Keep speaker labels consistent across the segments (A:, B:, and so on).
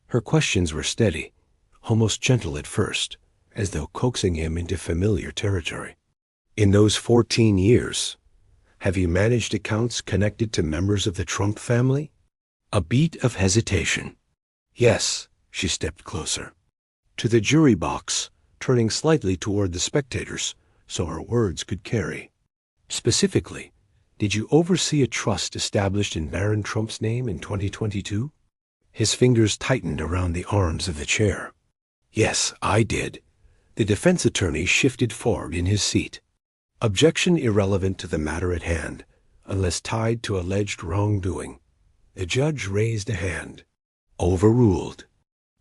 A: Her questions were steady, almost gentle at first, as though coaxing him into familiar territory. In those 14 years, have you managed accounts connected to members of the Trump family? A beat of hesitation. Yes, she stepped closer. To the jury box, turning slightly toward the spectators so her words could carry. Specifically, did you oversee a trust established in Barron Trump's name in 2022? His fingers tightened around the arms of the chair. Yes, I did. The defense attorney shifted forward in his seat. Objection irrelevant to the matter at hand, unless tied to alleged wrongdoing. The judge raised a hand. Overruled.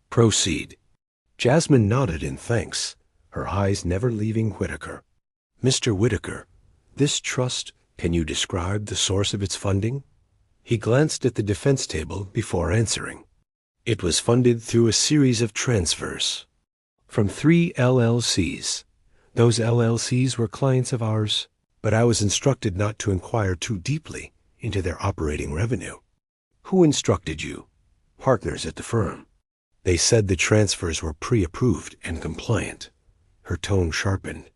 A: Proceed. Jasmine nodded in thanks, her eyes never leaving Whitaker. Mr. Whitaker, this trust, can you describe the source of its funding? He glanced at the defense table before answering. It was funded through a series of transfers. From 3 LLCs. Those LLCs were clients of ours, but I was instructed not to inquire too deeply into their operating revenue. Who instructed you? Partners at the firm. They said the transfers were pre-approved and compliant. Her tone sharpened.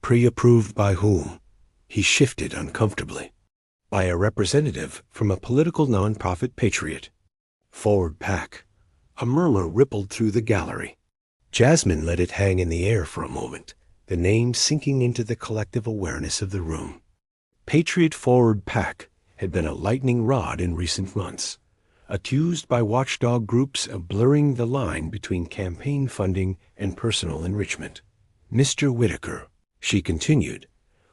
A: Pre-approved by whom? He shifted uncomfortably. By a representative from a political nonprofit patriot. Forward PAC. A murmur rippled through the gallery. Jasmine let it hang in the air for a moment, the name sinking into the collective awareness of the room. Patriot Forward PAC had been a lightning rod in recent months, accused by watchdog groups of blurring the line between campaign funding and personal enrichment. Mr. Whitaker, she continued,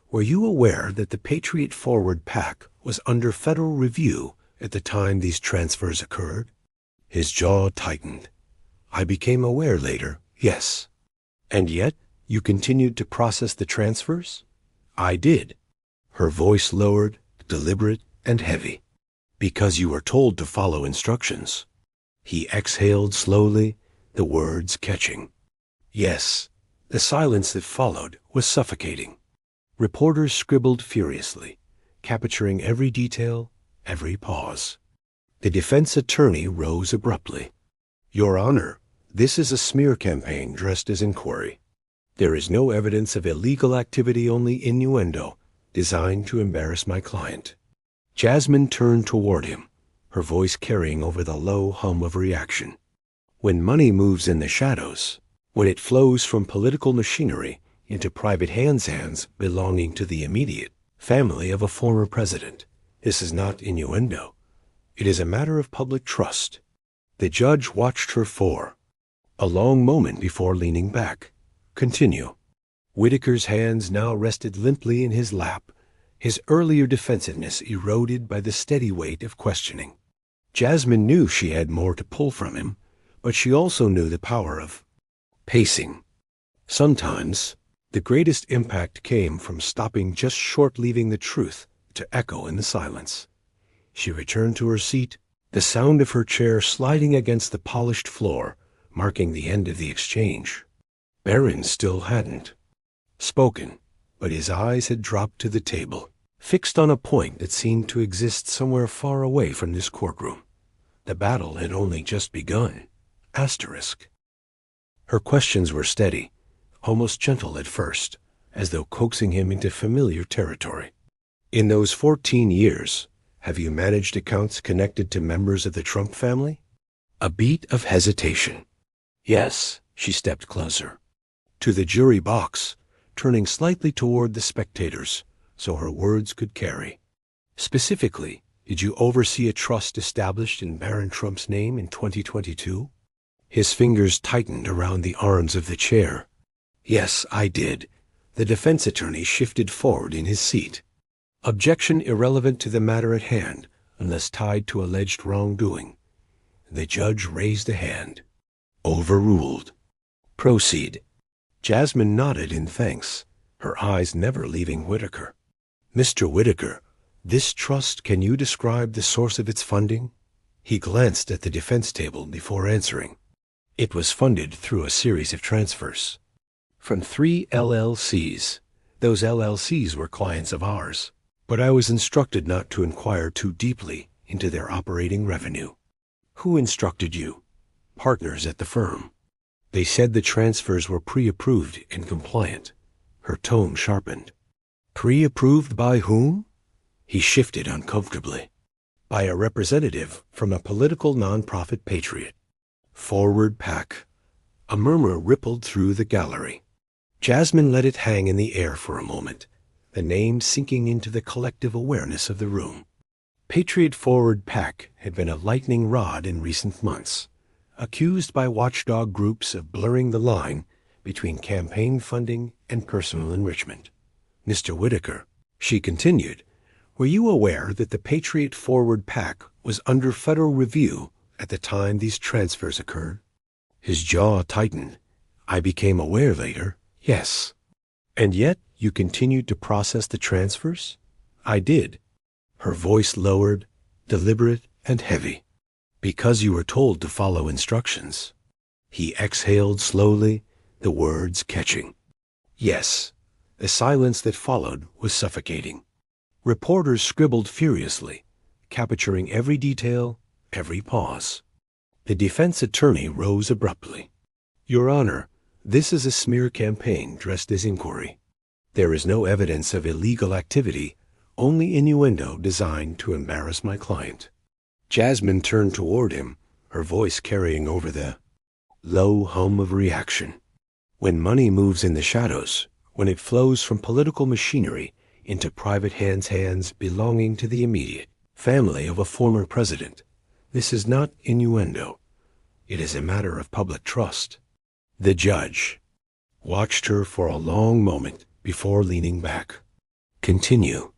A: were you aware that the Patriot Forward PAC was under federal review at the time these transfers occurred? His jaw tightened. I became aware later, yes. And yet, you continued to process the transfers? I did. Her voice lowered, deliberate and heavy. Because you were told to follow instructions. He exhaled slowly, the words catching. Yes. The silence that followed was suffocating. Reporters scribbled furiously, capturing every detail, every pause. The defense attorney rose abruptly. Your Honor, this is a smear campaign dressed as inquiry. There is no evidence of illegal activity, only innuendo, designed to embarrass my client. Jasmine turned toward him, her voice carrying over the low hum of reaction. When money moves in the shadows, when it flows from political machinery into private hands belonging to the immediate family of a former president, this is not innuendo. It is a matter of public trust. The judge watched her for a long moment before leaning back. Continue. Whitaker's hands now rested limply in his lap, his earlier defensiveness eroded by the steady weight of questioning. Jasmine knew she had more to pull from him, but she also knew the power of pacing. Sometimes, the greatest impact came from stopping just short, leaving the truth to echo in the silence. She returned to her seat, the sound of her chair sliding against the polished floor, marking the end of the exchange. Barron still hadn't spoken, but his eyes had dropped to the table, fixed on a point that seemed to exist somewhere far away from this courtroom. The battle had only just begun. Asterisk. Her questions were steady, almost gentle at first, as though coaxing him into familiar territory. In those 14 years, have you managed accounts connected to members of the Trump family? A beat of hesitation. Yes, she stepped closer. To the jury box, turning slightly toward the spectators so her words could carry. Specifically, did you oversee a trust established in Barron Trump's name in 2022? His fingers tightened around the arms of the chair. Yes, I did. The defense attorney shifted forward in his seat. Objection irrelevant to the matter at hand, unless tied to alleged wrongdoing. The judge raised a hand. Overruled. Proceed. Jasmine nodded in thanks, her eyes never leaving Whitaker. Mr. Whitaker, this trust, can you describe the source of its funding? He glanced at the defense table before answering. It was funded through a series of transfers. From 3 LLCs. Those LLCs were clients of ours, but I was instructed not to inquire too deeply into their operating revenue. Who instructed you? partners at the firm. They said the transfers were pre-approved and compliant. Her tone sharpened. Pre-approved by whom? He shifted uncomfortably. By a representative from a political nonprofit patriot. Forward PAC. A murmur rippled through the gallery. Jasmine let it hang in the air for a moment, the name sinking into the collective awareness of the room. Patriot Forward PAC had been a lightning rod in recent months, accused by watchdog groups of blurring the line between campaign funding and personal enrichment. Mr. Whitaker, she continued, were you aware that the Patriot Forward PAC was under federal review at the time these transfers occurred? His jaw tightened. I became aware later, yes. And yet you continued to process the transfers? I did. Her voice lowered, deliberate and heavy. Because you were told to follow instructions. He exhaled slowly, the words catching. Yes. The silence that followed was suffocating. Reporters scribbled furiously, capturing every detail, every pause. The defense attorney rose abruptly. Your Honor, this is a smear campaign dressed as inquiry. There is no evidence of illegal activity, only innuendo designed to embarrass my client. Jasmine turned toward him, her voice carrying over the low hum of reaction. When money moves in the shadows, when it flows from political machinery into private hands belonging to the immediate family of a former president, this is not innuendo. It is a matter of public trust. The judge watched her for a long moment before leaning back. Continue.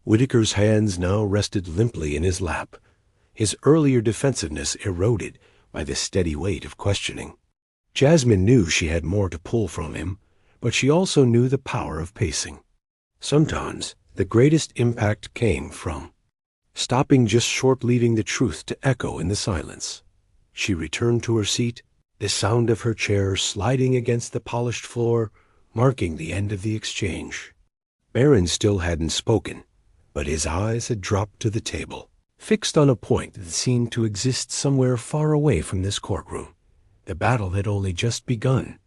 A: Whitaker's hands now rested limply in his lap, his earlier defensiveness eroded by the steady weight of questioning. Jasmine knew she had more to pull from him, but she also knew the power of pacing. Sometimes the greatest impact came from stopping just short, leaving the truth to echo in the silence. She returned to her seat, the sound of her chair sliding against the polished floor, marking the end of the exchange. Barron still hadn't spoken, but his eyes had dropped to the table, fixed on a point that seemed to exist somewhere far away from this courtroom. The battle had only just begun.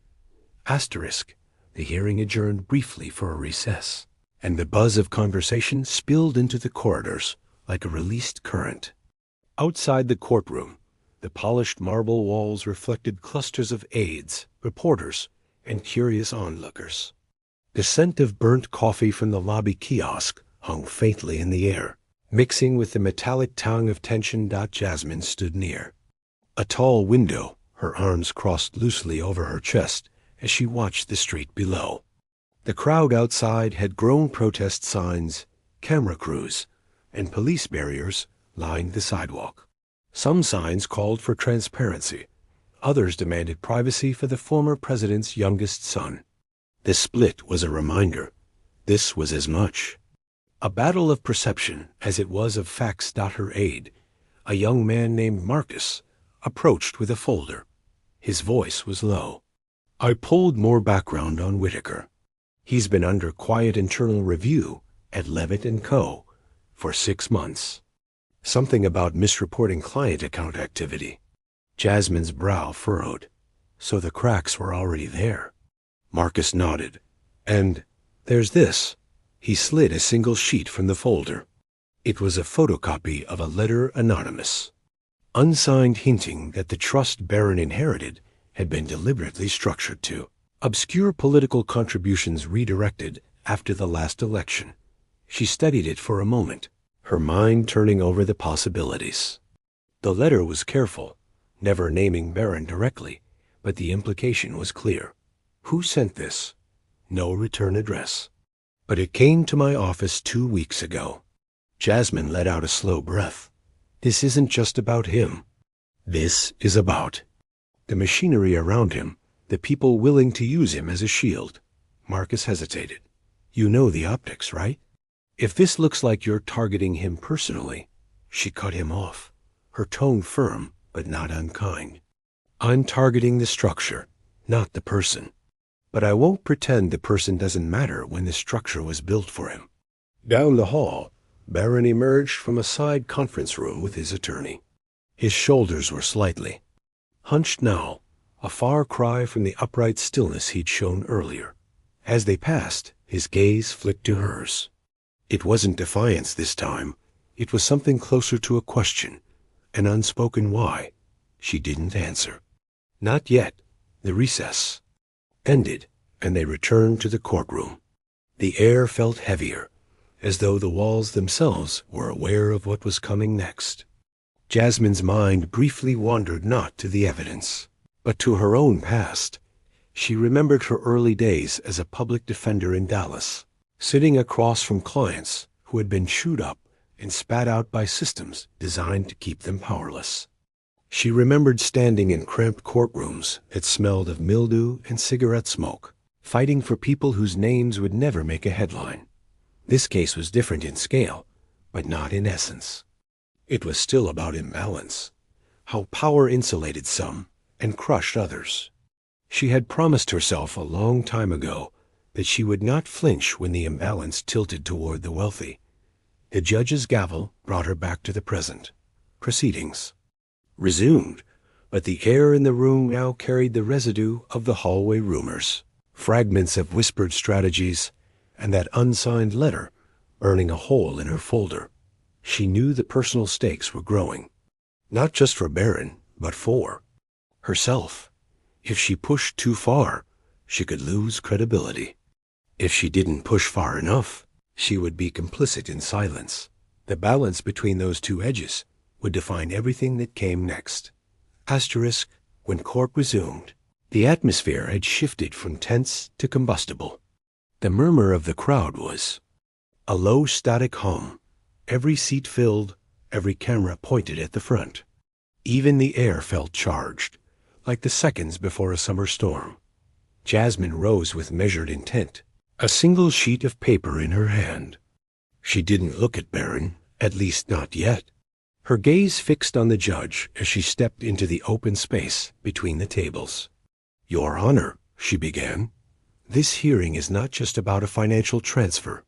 A: Asterisk. The hearing adjourned briefly for a recess, and the buzz of conversation spilled into the corridors like a released current. Outside the courtroom, the polished marble walls reflected clusters of aides, reporters, and curious onlookers. The scent of burnt coffee from the lobby kiosk hung faintly in the air, mixing with the metallic tang of tension. Jasmine stood near. A tall window, her arms crossed loosely over her chest as she watched the street below. The crowd outside had grown protest signs, camera crews, and police barriers lined the sidewalk. Some signs called for transparency. Others demanded privacy for the former president's youngest son. The split was a reminder. This was as much a battle of perception as it was of facts. Her aide, a young man named Marcus, approached with a folder. His voice was low. I pulled more background on Whitaker. He's been under quiet internal review at Levitt & Co. for 6 months. Something about misreporting client account activity. Jasmine's brow furrowed. So the cracks were already there. Marcus nodded. And there's this. He slid a single sheet from the folder. It was a photocopy of a letter anonymous, unsigned, hinting that the trust Barron inherited had been deliberately structured to obscure political contributions redirected after the last election. She studied it for a moment, her mind turning over the possibilities. The letter was careful, never naming Barron directly, but the implication was clear. Who sent this? No return address. But it came to my office 2 weeks ago. Jasmine let out a slow breath. This isn't just about him. This is about the machinery around him, the people willing to use him as a shield. Marcus hesitated. You know the optics, right? If this looks like you're targeting him personally, she cut him off, her tone firm but not unkind. I'm targeting the structure, not the person. But I won't pretend the person doesn't matter when the structure was built for him. Down the hall, Barron emerged from a side conference room with his attorney. His shoulders were slightly hunched now, a far cry from the upright stillness he'd shown earlier. As they passed, his gaze flicked to hers. It wasn't defiance this time. It was something closer to a question, an unspoken why. She didn't answer. Not yet. The recess ended, and they returned to the courtroom. The air felt heavier, as though the walls themselves were aware of what was coming next. Jasmine's mind briefly wandered not to the evidence, but to her own past. She remembered her early days as a public defender in Dallas, sitting across from clients who had been chewed up and spat out by systems designed to keep them powerless. She remembered standing in cramped courtrooms that smelled of mildew and cigarette smoke, fighting for people whose names would never make a headline. This case was different in scale, but not in essence. It was still about imbalance, how power insulated some and crushed others. She had promised herself a long time ago that she would not flinch when the imbalance tilted toward the wealthy. The judge's gavel brought her back to the present. Proceedings resumed, but the air in the room now carried the residue of the hallway rumors, fragments of whispered strategies, and that unsigned letter burning a hole in her folder. She knew the personal stakes were growing, not just for Barron, but for herself. If she pushed too far, she could lose credibility. If she didn't push far enough, she would be complicit in silence. The balance between those two edges would define everything that came next. Asterisk, when court resumed, the atmosphere had shifted from tense to combustible. The murmur of the crowd was a low static hum, every seat filled, every camera pointed at the front. Even the air felt charged, like the seconds before a summer storm. Jasmine rose with measured intent, a single sheet of paper in her hand. She didn't look at Barron, at least not yet. Her gaze fixed on the judge as she stepped into the open space between the tables. "Your Honor," she began, "this hearing is not just about a financial transfer.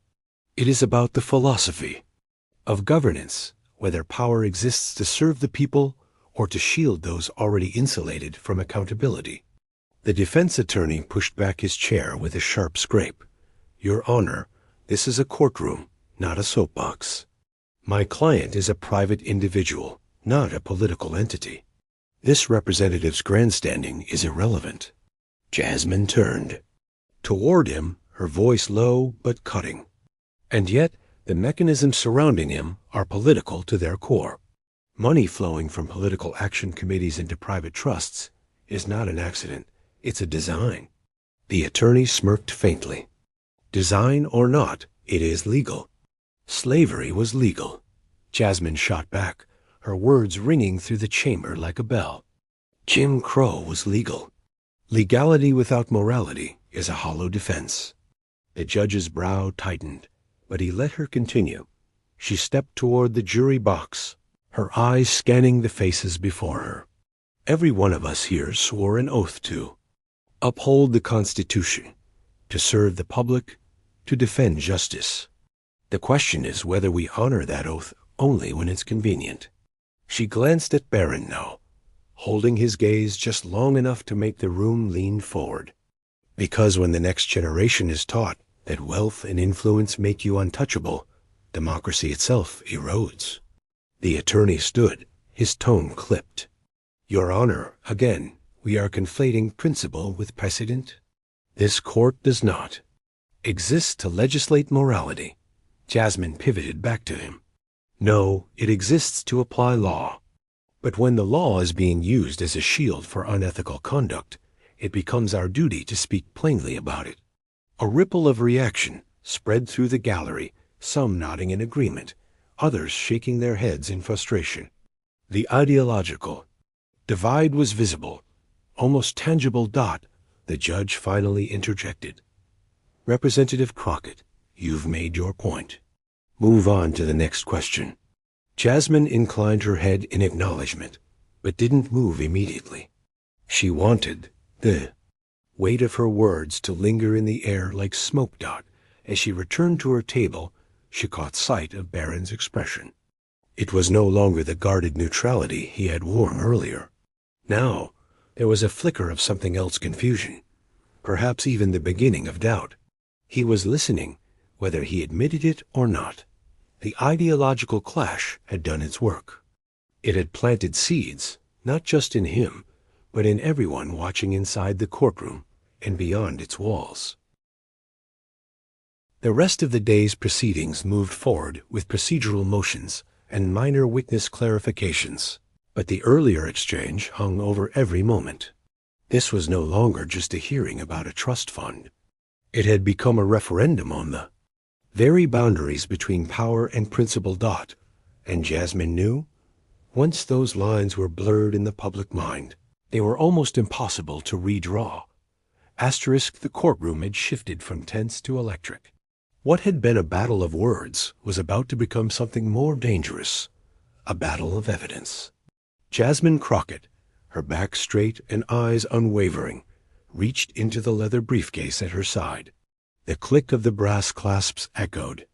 A: It is about the philosophy of governance, whether power exists to serve the people or to shield those already insulated from accountability." The defense attorney pushed back his chair with a sharp scrape. "Your Honor, this is a courtroom, not a soapbox. My client is a private individual, not a political entity. This representative's grandstanding is irrelevant." Jasmine turned toward him, her voice low but cutting. And yet, the mechanisms surrounding him are political to their core. Money flowing from political action committees into private trusts is not an accident, it's a design. The attorney smirked faintly. Design or not, it is legal. Slavery was legal. Jasmine shot back, her words ringing through the chamber like a bell. Jim Crow was legal. Legality without morality is a hollow defense. The judge's brow tightened, but he let her continue. She stepped toward the jury box, her eyes scanning the faces before her. Every one of us here swore an oath to uphold the Constitution, to serve the public, to defend justice. The question is whether we honor that oath only when it's convenient. She glanced at Barron now, holding his gaze just long enough to make the room lean forward. Because when the next generation is taught that wealth and influence make you untouchable, democracy itself erodes. The attorney stood, his tone clipped. "Your Honor, again, we are conflating principle with precedent. This court does not exist to legislate morality." Jasmine pivoted back to him. "No, it exists to apply law. But when the law is being used as a shield for unethical conduct, it becomes our duty to speak plainly about it." A ripple of reaction spread through the gallery, some nodding in agreement, others shaking their heads in frustration. The ideological divide was visible, almost tangible. The judge finally interjected. "Representative Crockett, you've made your point. Move on to the next question." Jasmine inclined her head in acknowledgement, but didn't move immediately. She wanted the weight of her words to linger in the air like smoke dot. As she returned to her table, she caught sight of Barron's expression. It was no longer the guarded neutrality he had worn earlier. Now, There was a flicker of something else, confusion, perhaps even the beginning of doubt. He was listening, whether he admitted it or not. The ideological clash had done its work. It had planted seeds, not just in him, but in everyone watching inside the courtroom and beyond its walls. The rest of the day's proceedings moved forward with procedural motions and minor witness clarifications, but the earlier exchange hung over every moment. This was no longer just a hearing about a trust fund. It had become a referendum on the very boundaries between power and principle. And Jasmine knew, once those lines were blurred in the public mind, they were almost impossible to redraw. The courtroom had shifted from tense to electric. What had been a battle of words was about to become something more dangerous, a battle of evidence. Jasmine Crockett, her back straight and eyes unwavering, reached into the leather briefcase at her side. The click of the brass clasps echoed.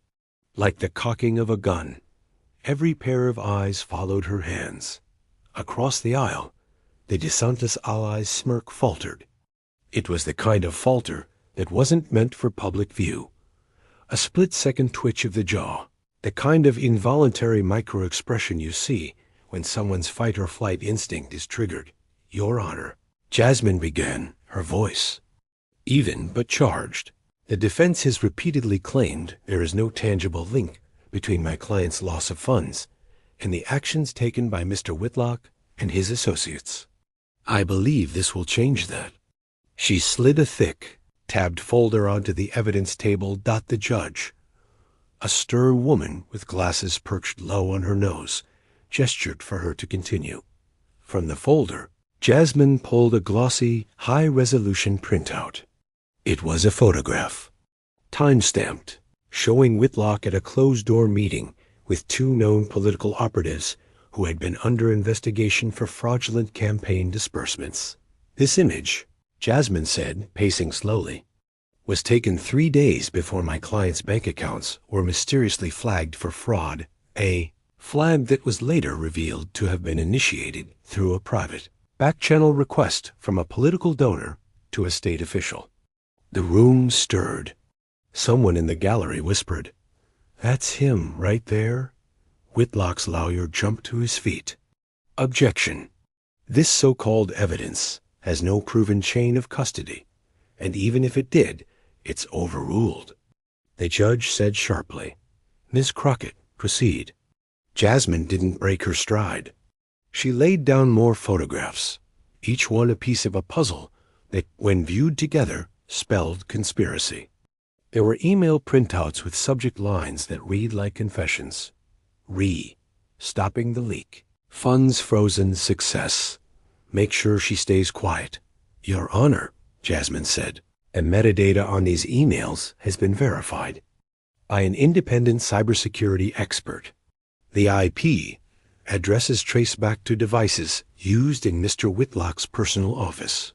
A: Like the cocking of a gun, every pair of eyes followed her hands. Across the aisle, the DeSantis allies' smirk faltered. It was the kind of falter that wasn't meant for public view. A split-second twitch of the jaw, the kind of involuntary micro-expression you see when someone's fight-or-flight instinct is triggered. Your Honor, Jasmine began, her voice even but charged. The defense has repeatedly claimed there is no tangible link between my client's loss of funds and the actions taken by Mr. Whitlock and his associates. I believe this will change that. She slid a thick, tabbed folder onto the evidence table. The judge, a stern woman with glasses perched low on her nose, gestured for her to continue. From the folder, Jasmine pulled a glossy, high-resolution printout. It was a photograph, time-stamped, showing Whitlock at a closed-door meeting with two known political operatives who had been under investigation for fraudulent campaign disbursements. This image, Jasmine said, pacing slowly, was taken 3 days before my client's bank accounts were mysteriously flagged for fraud, a flag that was later revealed to have been initiated through a private back-channel request from a political donor to a state official. The room stirred. Someone in the gallery whispered, "That's him right there." Whitlock's lawyer jumped to his feet. Objection. This so-called evidence has no proven chain of custody, and even if it did, it's overruled. The judge said sharply, "Ms. Crockett, proceed." Jasmine didn't break her stride. She laid down more photographs, each one a piece of a puzzle that, when viewed together, spelled conspiracy. There were email printouts with subject lines that read like confessions. Stopping the leak. Funds frozen, success. Make sure she stays quiet. Your Honor, Jasmine said, and metadata on these emails has been verified by an independent cybersecurity expert. The IP addresses trace back to devices used in Mr. Whitlock's personal office.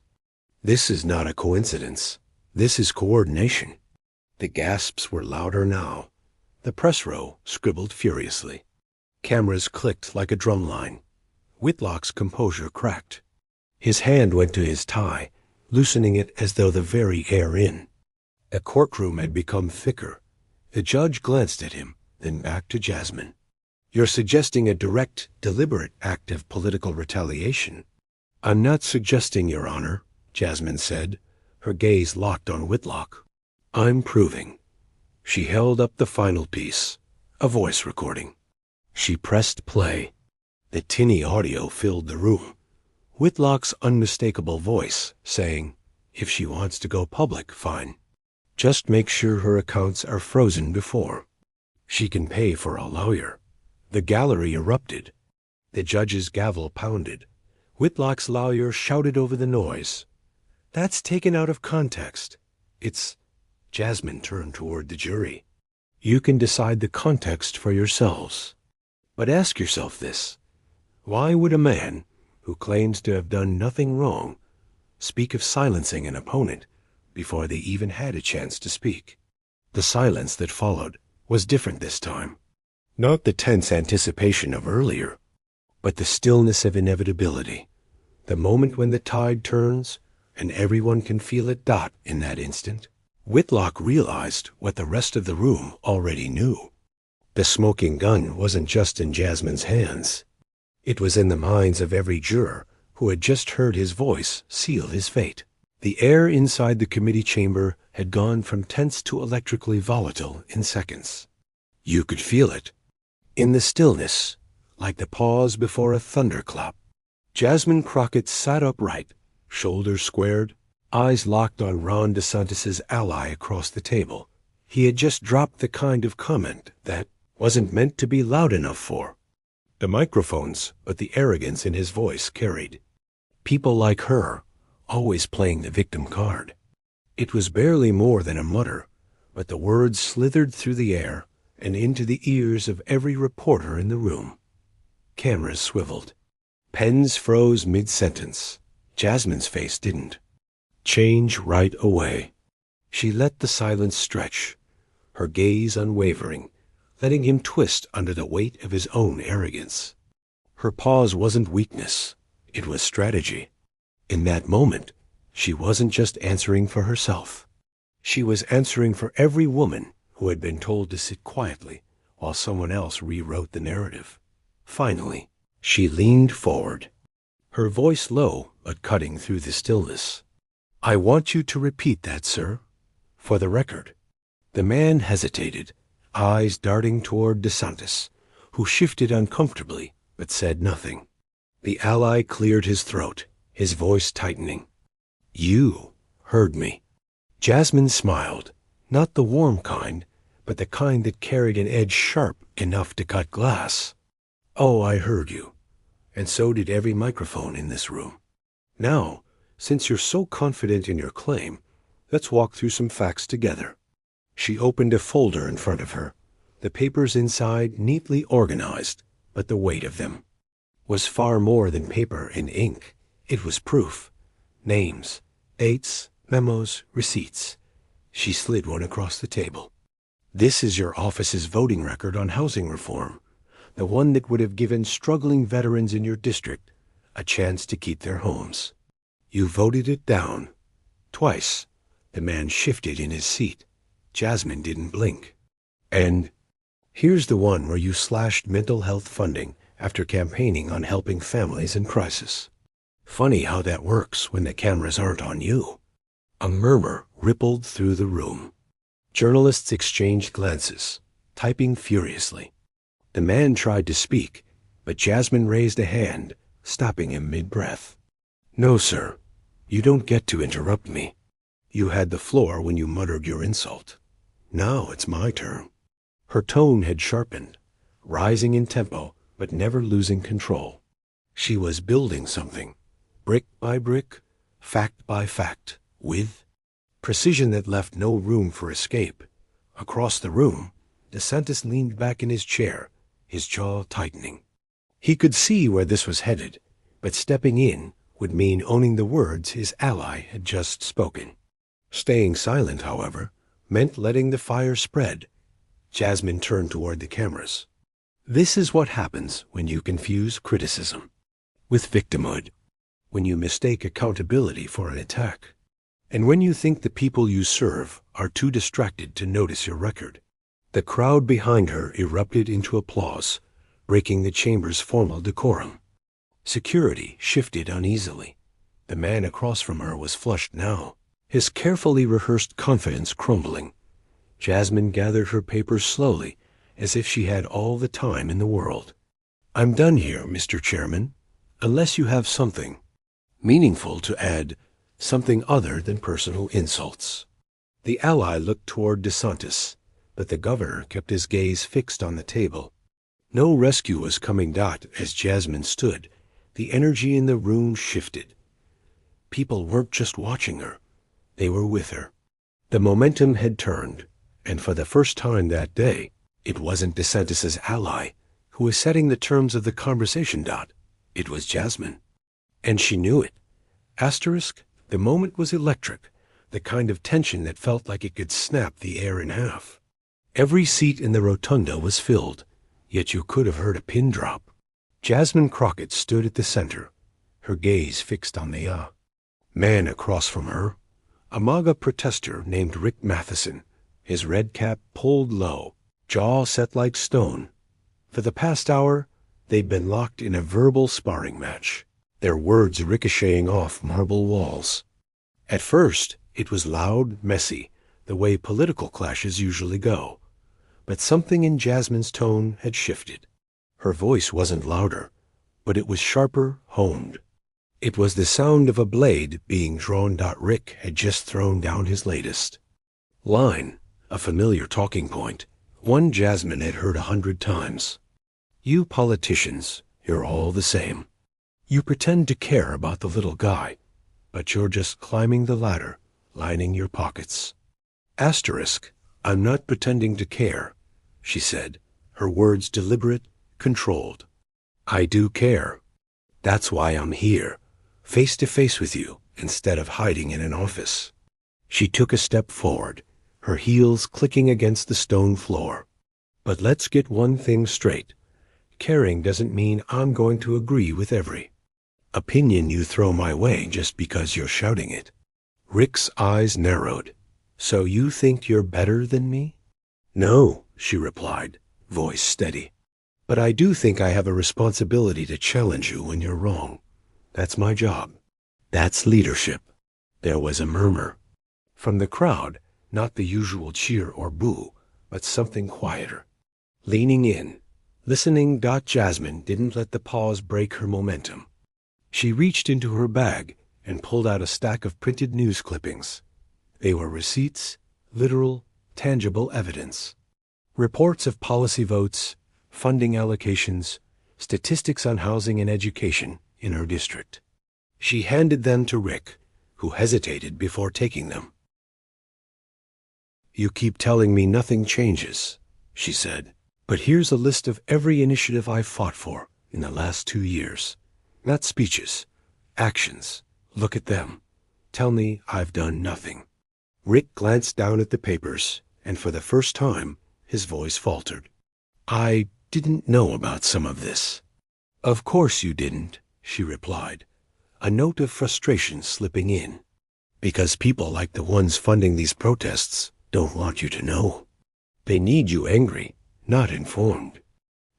A: This is not a coincidence. This is coordination. The gasps were louder now. The press row scribbled furiously. Cameras clicked like a drumline. Whitlock's composure cracked. His hand went to his tie, loosening it as though the very air in. The courtroom had become thicker. The judge glanced at him, then back to Jasmine. You're suggesting a direct, deliberate act of political retaliation. I'm not suggesting, Your Honor, Jasmine said, her gaze locked on Whitlock. I'm proving. She held up the final piece, a voice recording. She pressed play. The tinny audio filled the room. Whitlock's unmistakable voice saying, if she wants to go public, fine. Just make sure her accounts are frozen before. She can pay for a lawyer. The gallery erupted. The judge's gavel pounded. Whitlock's lawyer shouted over the noise. That's taken out of context. It's... Jasmine turned toward the jury. You can decide the context for yourselves. But ask yourself this. Why would a man who claims to have done nothing wrong speak of silencing an opponent before they even had a chance to speak? The silence that followed was different this time. Not the tense anticipation of earlier, but the stillness of inevitability. The moment when the tide turns, and everyone can feel it. In that instant, Whitlock realized what the rest of the room already knew. The smoking gun wasn't just in Jasmine's hands. It was in the minds of every juror who had just heard his voice seal his fate. The air inside the committee chamber had gone from tense to electrically volatile in seconds. You could feel it in the stillness, like the pause before a thunderclap. Jasmine Crockett sat upright, shoulders squared, eyes locked on Ron DeSantis's ally across the table. He had just dropped the kind of comment that wasn't meant to be loud enough for the microphones, but the arrogance in his voice carried. People like her, always playing the victim card. It was barely more than a mutter, but the words slithered through the air and into the ears of every reporter in the room. Cameras swiveled. Pens froze mid-sentence. Jasmine's face didn't change right away. She let the silence stretch, her gaze unwavering, letting him twist under the weight of his own arrogance. Her pause wasn't weakness, it was strategy. In that moment, she wasn't just answering for herself. She was answering for every woman who had been told to sit quietly while someone else rewrote the narrative. Finally, she leaned forward, her voice low but cutting through the stillness. "I want you to repeat that, sir, for the record." The man hesitated, eyes darting toward DeSantis, who shifted uncomfortably but said nothing. The ally cleared his throat, his voice tightening. "You heard me." Jasmine smiled, not the warm kind, but the kind that carried an edge sharp enough to cut glass. "Oh, I heard you, and so did every microphone in this room. Now, since you're so confident in your claim, let's walk through some facts together." She opened a folder in front of her, the papers inside neatly organized, but the weight of them was far more than paper and ink. It was proof. Names, dates, memos, receipts. She slid one across the table. "This is your office's voting record on housing reform, the one that would have given struggling veterans in your district a chance to keep their homes. You voted it down. Twice." The man shifted in his seat. Jasmine didn't blink. "And here's the one where you slashed mental health funding after campaigning on helping families in crisis. Funny how that works when the cameras aren't on you." A murmur rippled through the room. Journalists exchanged glances, typing furiously. The man tried to speak, but Jasmine raised a hand, stopping him mid-breath. "No, sir. You don't get to interrupt me. You had the floor when you muttered your insult. Now it's my turn." Her tone had sharpened, rising in tempo, but never losing control. She was building something, brick by brick, fact by fact, with precision that left no room for escape. Across the room, DeSantis leaned back in his chair, his jaw tightening. He could see where this was headed, but stepping in would mean owning the words his ally had just spoken. Staying silent, however, meant letting the fire spread. Jasmine turned toward the cameras. "This is what happens when you confuse criticism with victimhood, when you mistake accountability for an attack, and when you think the people you serve are too distracted to notice your record." The crowd behind her erupted into applause, breaking the chamber's formal decorum. Security shifted uneasily. The man across from her was flushed now, his carefully rehearsed confidence crumbling. Jasmine gathered her papers slowly, as if she had all the time in the world. "I'm done here, Mr. Chairman, unless you have something meaningful to add, something other than personal insults." The ally looked toward DeSantis, but the governor kept his gaze fixed on the table. No rescue was coming. As Jasmine stood, the energy in the room shifted. People weren't just watching her, they were with her. The momentum had turned, and for the first time that day, it wasn't DeSantis's ally who was setting the terms of the conversation. It was Jasmine. And she knew it. Asterisk, the moment was electric, the kind of tension that felt like it could snap the air in half. Every seat in the rotunda was filled, yet you could have heard a pin drop. Jasmine Crockett stood at the center, her gaze fixed on the man across from her, a MAGA protester named Rick Matheson, his red cap pulled low, jaw set like stone. For the past hour, they'd been locked in a verbal sparring match, their words ricocheting off marble walls. At first, it was loud, messy, the way political clashes usually go. But something in Jasmine's tone had shifted. Her voice wasn't louder, but it was sharper, honed. It was the sound of a blade being drawn. Rick had just thrown down his latest line, a familiar talking point, one Jasmine had heard 100 times. You politicians, you're all the same. You pretend to care about the little guy, but you're just climbing the ladder, lining your pockets. Asterisk, I'm not pretending to care, she said, her words deliberate, controlled. I do care. That's why I'm here, face to face with you, instead of hiding in an office. She took a step forward, her heels clicking against the stone floor. But let's get one thing straight. Caring doesn't mean I'm going to agree with every opinion you throw my way just because you're shouting it. Rick's eyes narrowed. So you think you're better than me? No, she replied, voice steady. But I do think I have a responsibility to challenge you when you're wrong. That's my job. That's leadership. There was a murmur. From the crowd, not the usual cheer or boo, but something quieter. Leaning in, listening, Jasmine didn't let the pause break her momentum. She reached into her bag and pulled out a stack of printed news clippings. They were receipts, literal, tangible evidence. Reports of policy votes, funding allocations, statistics on housing and education in her district. She handed them to Rick, who hesitated before taking them. You keep telling me nothing changes, she said, but here's a list of every initiative I've fought for in the last 2 years. Not speeches, actions. Look at them. Tell me I've done nothing. Rick glanced down at the papers, and for the first time, his voice faltered. I didn't know about some of this. Of course you didn't, she replied, a note of frustration slipping in. Because people like the ones funding these protests don't want you to know. They need you angry, not informed.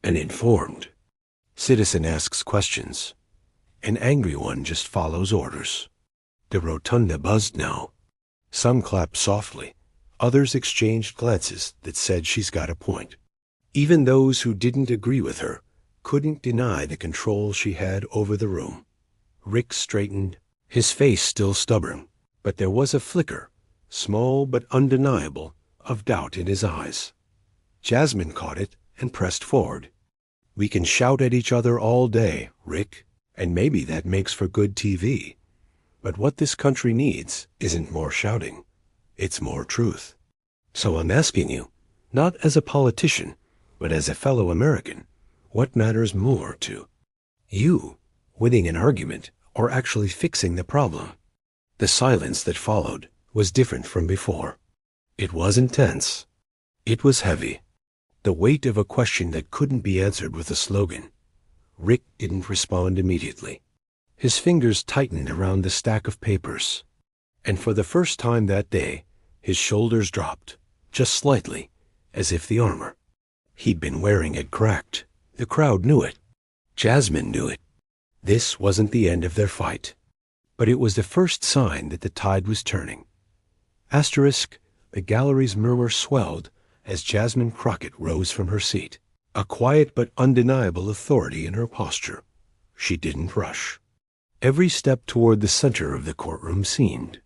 A: An informed citizen asks questions. An angry one just follows orders. The rotunda buzzed now. Some clapped softly. Others exchanged glances that said she's got a point. Even those who didn't agree with her couldn't deny the control she had over the room. Rick straightened, his face still stubborn, but there was a flicker, small but undeniable, of doubt in his eyes. Jasmine caught it and pressed forward. We can shout at each other all day, Rick, and maybe that makes for good TV. But what this country needs isn't more shouting. It's more truth. So I'm asking you, not as a politician, but as a fellow American, what matters more to you, winning an argument or actually fixing the problem? The silence that followed was different from before. It wasn't tense. It was heavy. The weight of a question that couldn't be answered with a slogan. Rick didn't respond immediately. His fingers tightened around the stack of papers. And for the first time that day, his shoulders dropped, just slightly, as if the armor he'd been wearing had cracked. The crowd knew it. Jasmine knew it. This wasn't the end of their fight. But it was the first sign that the tide was turning. Asterisk, the gallery's murmur swelled as Jasmine Crockett rose from her seat, a quiet but undeniable authority in her posture. She didn't rush. Every step toward the center of the courtroom seemed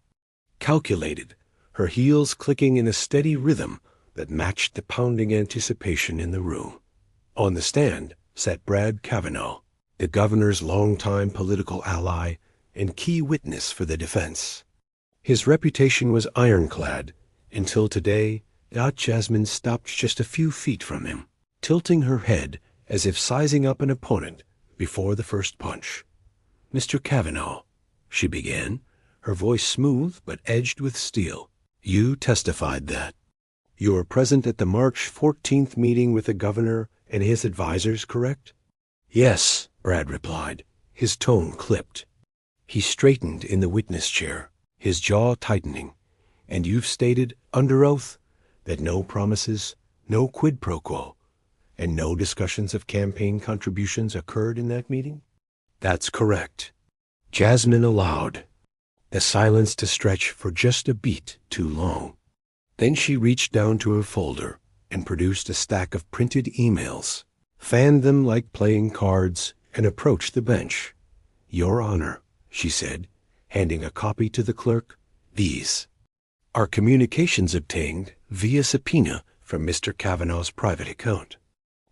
A: calculated, her heels clicking in a steady rhythm that matched the pounding anticipation in the room. On the stand sat Brad Kavanaugh, the governor's longtime political ally and key witness for the defense. His reputation was ironclad until today. Jasmine stopped just a few feet from him, tilting her head as if sizing up an opponent before the first punch. Mr. Kavanaugh, she began, her voice smooth but edged with steel. You testified that you were present at the March 14th meeting with the governor and his advisors, correct? Yes, Brad replied, his tone clipped. He straightened in the witness chair, his jaw tightening. "And you've stated, under oath, that no promises, no quid pro quo, and no discussions of campaign contributions occurred in that meeting?" "That's correct." Jasmine allowed the silence to stretch for just a beat too long. Then she reached down to her folder and produced a stack of printed emails, fanned them like playing cards, and approached the bench. "Your Honor," she said, handing a copy to the clerk, "these are communications obtained via subpoena from Mr. Kavanaugh's private account."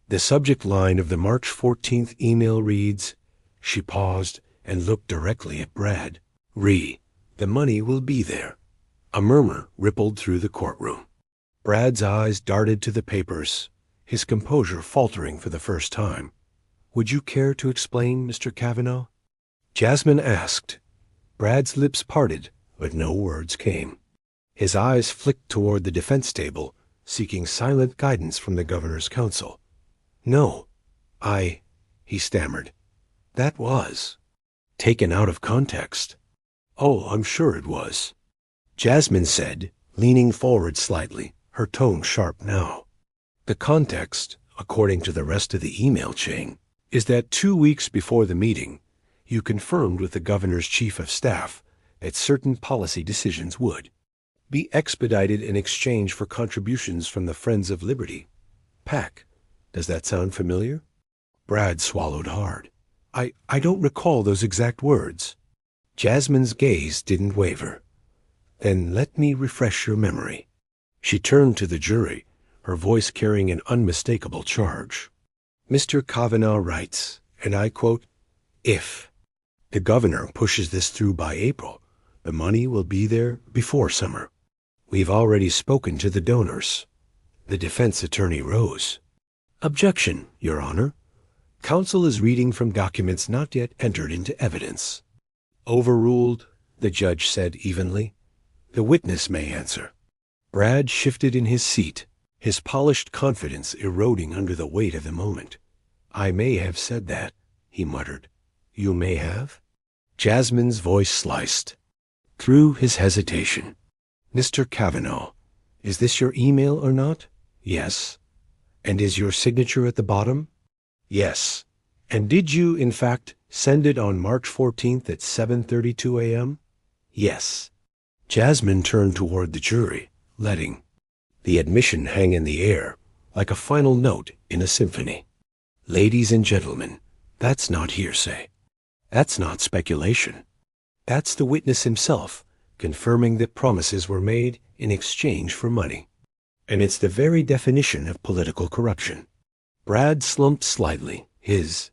A: The subject line of the March 14th email reads, she paused and looked directly at Brad, "The money will be there." A murmur rippled through the courtroom. Brad's eyes darted to the papers, his composure faltering for the first time. "Would you care to explain, Mr. Kavanaugh?" Jasmine asked. Brad's lips parted, but no words came. His eyes flicked toward the defense table, seeking silent guidance from the governor's counsel. "No, he stammered. "That was taken out of context." "Oh, I'm sure it was," Jasmine said, leaning forward slightly, her tone sharp now. "The context, according to the rest of the email chain, is that 2 weeks before the meeting, you confirmed with the governor's chief of staff that certain policy decisions would be expedited in exchange for contributions from the Friends of Liberty, PAC. Does that sound familiar?" Brad swallowed hard. I don't recall those exact words." Jasmine's gaze didn't waver. "Then let me refresh your memory." She turned to the jury, her voice carrying an unmistakable charge. "Mr. Kavanaugh writes, and I quote, 'If the governor pushes this through by April, the money will be there before summer. We've already spoken to the donors." The defense attorney rose. "Objection, Your Honor. Counsel is reading from documents not yet entered into evidence." "Overruled," the judge said evenly. "The witness may answer." Brad shifted in his seat, his polished confidence eroding under the weight of the moment. "I may have said that," he muttered. "You may have?" Jasmine's voice sliced through his hesitation. "Mr. Kavanaugh, is this your email or not?" "Yes." "And is your signature at the bottom?" "Yes." "And did you, in fact, send it on March 14th at 7:32 a.m.? "Yes." Jasmine turned toward the jury, letting the admission hang in the air like a final note in a symphony. "Ladies and gentlemen, that's not hearsay. That's not speculation. That's the witness himself confirming that promises were made in exchange for money. And it's the very definition of political corruption." Brad slumped slightly, his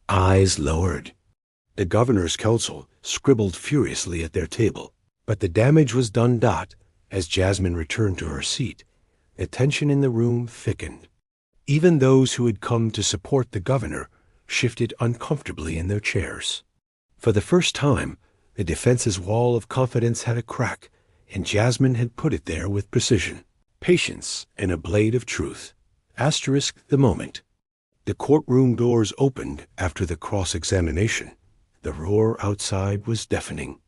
A: eyes lowered. The governor's counsel scribbled furiously at their table, but the damage was done. As Jasmine returned to her seat, the tension in the room thickened. Even those who had come to support the governor shifted uncomfortably in their chairs. For the first time, the defense's wall of confidence had a crack, and Jasmine had put it there with precision, patience, and a blade of truth. Asterisk the moment. The courtroom doors opened after the cross-examination. The roar outside was deafening.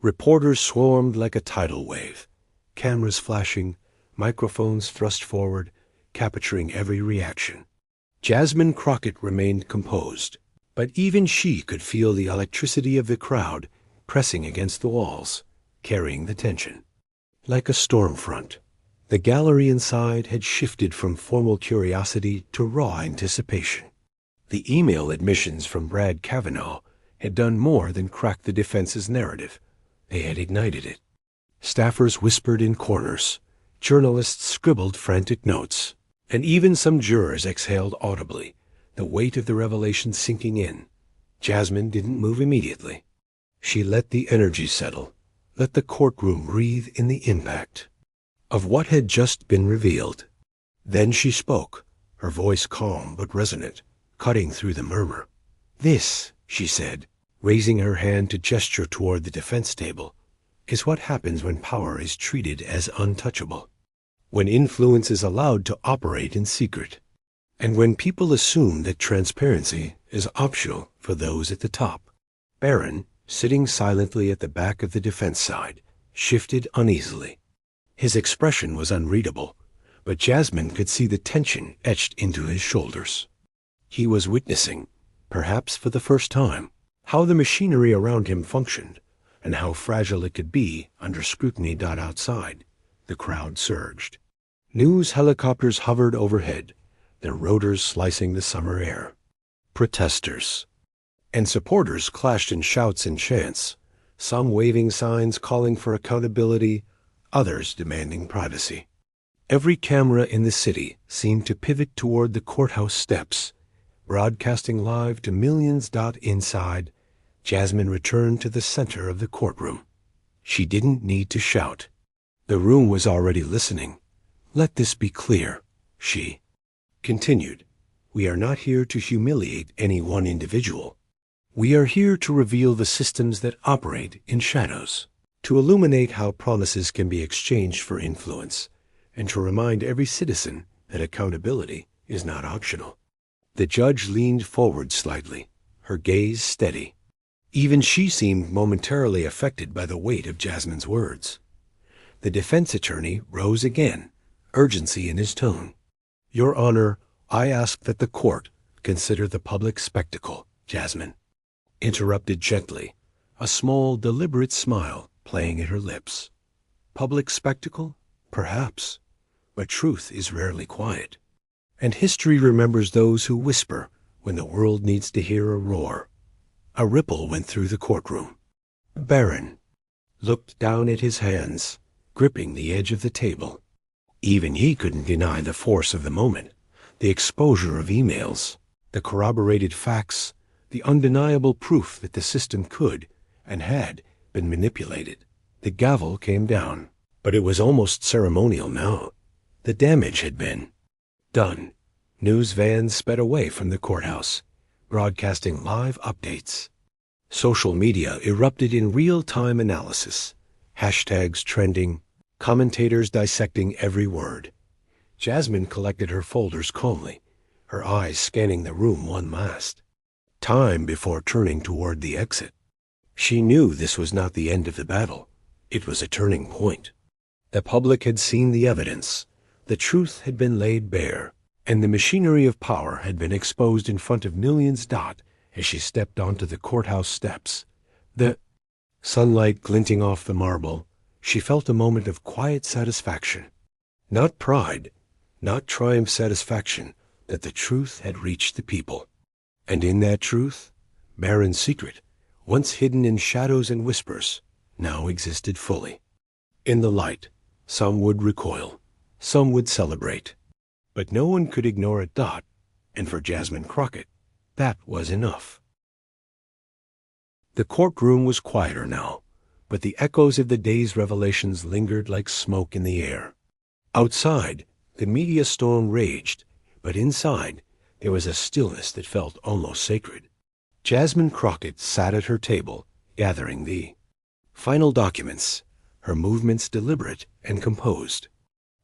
A: Reporters swarmed like a tidal wave, cameras flashing, microphones thrust forward, capturing every reaction. Jasmine Crockett remained composed, but even she could feel the electricity of the crowd pressing against the walls, carrying the tension. Like a storm front, the gallery inside had shifted from formal curiosity to raw anticipation. The email admissions from Brad Kavanaugh had done more than crack the defense's narrative. They had ignited it. Staffers whispered in corners, journalists scribbled frantic notes, and even some jurors exhaled audibly, the weight of the revelation sinking in. Jasmine didn't move immediately. She let the energy settle, let the courtroom breathe in the impact of what had just been revealed. Then she spoke, her voice calm but resonant, cutting through the murmur. "This," she said, raising her hand to gesture toward the defense table, "is what happens when power is treated as untouchable, when influence is allowed to operate in secret, and when people assume that transparency is optional for those at the top. Barron, sitting silently at the back of the defense side, shifted uneasily. His expression was unreadable, but Jasmine could see the tension etched into his shoulders. He was witnessing, perhaps for the first time, how the machinery around him functioned, and how fragile it could be under scrutiny. Outside, the crowd surged. News helicopters hovered overhead, their rotors slicing the summer air. Protesters and supporters clashed in shouts and chants, some waving signs calling for accountability, others demanding privacy. Every camera in the city seemed to pivot toward the courthouse steps, broadcasting live to millions. Inside, Jasmine returned to the center of the courtroom. She didn't need to shout. The room was already listening. "Let this be clear," she continued. "We are not here to humiliate any one individual. We are here to reveal the systems that operate in shadows, to illuminate how promises can be exchanged for influence, and to remind every citizen that accountability is not optional." The judge leaned forward slightly, her gaze steady. Even she seemed momentarily affected by the weight of Jasmine's words. The defense attorney rose again, urgency in his tone. "Your Honor, I ask that the court consider the public spectacle." Jasmine interrupted gently, a small, deliberate smile playing at her lips. "Public spectacle? Perhaps. But truth is rarely quiet. And history remembers those who whisper when the world needs to hear a roar." A ripple went through the courtroom. Barron looked down at his hands, gripping the edge of the table. Even he couldn't deny the force of the moment, the exposure of emails, the corroborated facts, the undeniable proof that the system could and had been manipulated. The gavel came down, but it was almost ceremonial now. The damage had been done. News vans sped away from the courthouse, broadcasting live updates. Social media erupted in real-time analysis, hashtags trending, commentators dissecting every word. Jasmine collected her folders calmly, her eyes scanning the room one last time before turning toward the exit. She knew this was not the end of the battle. It was a turning point. The public had seen the evidence. The truth had been laid bare, and the machinery of power had been exposed in front of millions. As she stepped onto the courthouse steps, the sunlight glinting off the marble, she felt a moment of quiet satisfaction. Not pride, not triumph, satisfaction that the truth had reached the people. And in that truth, Barron's secret, once hidden in shadows and whispers, now existed fully. In the light, some would recoil, some would celebrate, but no one could ignore it. And for Jasmine Crockett, that was enough. The courtroom was quieter now, but the echoes of the day's revelations lingered like smoke in the air. Outside, the media storm raged, but inside, there was a stillness that felt almost sacred. Jasmine Crockett sat at her table, gathering the final documents, her movements deliberate and composed.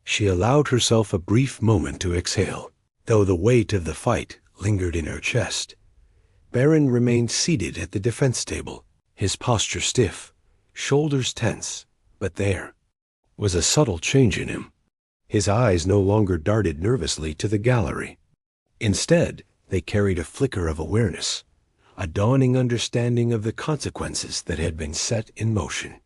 A: She allowed herself a brief moment to exhale, though the weight of the fight lingered in her chest. Barron remained seated at the defense table, his posture stiff, shoulders tense, but there was a subtle change in him. His eyes no longer darted nervously to the gallery. Instead, they carried a flicker of awareness, a dawning understanding of the consequences that had been set in motion.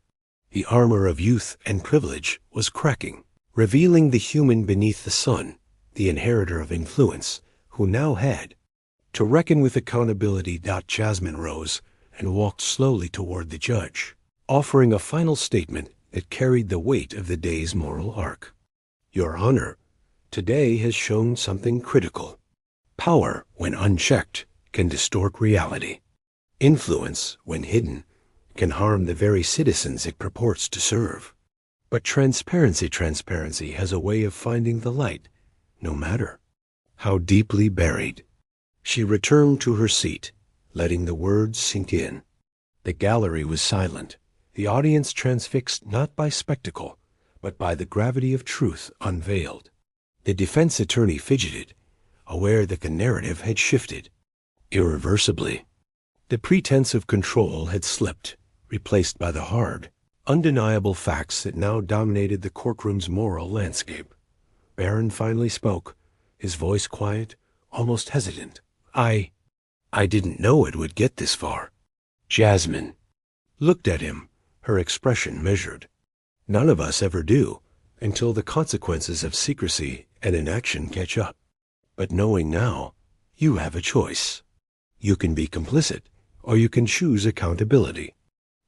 A: The armor of youth and privilege was cracking, revealing the human beneath the sun, the inheritor of influence, who now had to reckon with accountability. Jasmine rose and walked slowly toward the judge, offering a final statement that carried the weight of the day's moral arc. "Your Honor, today has shown something critical. Power, when unchecked, can distort reality. Influence, when hidden, can harm the very citizens it purports to serve. But transparency has a way of finding the light, no matter how deeply buried." She returned to her seat, letting the words sink in. The gallery was silent, the audience transfixed not by spectacle, but by the gravity of truth unveiled. The defense attorney fidgeted, aware that the narrative had shifted irreversibly. The pretense of control had slipped, replaced by the hard, undeniable facts that now dominated the courtroom's moral landscape. Barron finally spoke, his voice quiet, almost hesitant. I didn't know it would get this far." Jasmine looked at him, her expression measured. "None of us ever do, until the consequences of secrecy and inaction catch up. But knowing now, you have a choice. You can be complicit, or you can choose accountability.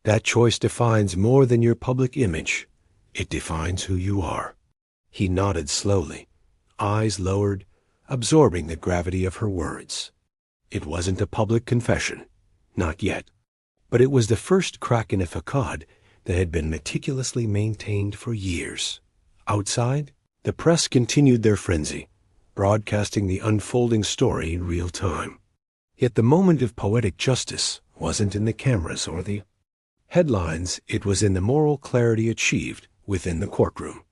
A: That choice defines more than your public image. It defines who you are." He nodded slowly, eyes lowered, absorbing the gravity of her words. It wasn't a public confession, not yet, but it was the first crack in a facade that had been meticulously maintained for years. Outside, the press continued their frenzy, broadcasting the unfolding story in real time. Yet the moment of poetic justice wasn't in the cameras or the headlines, it was in the moral clarity achieved within the courtroom.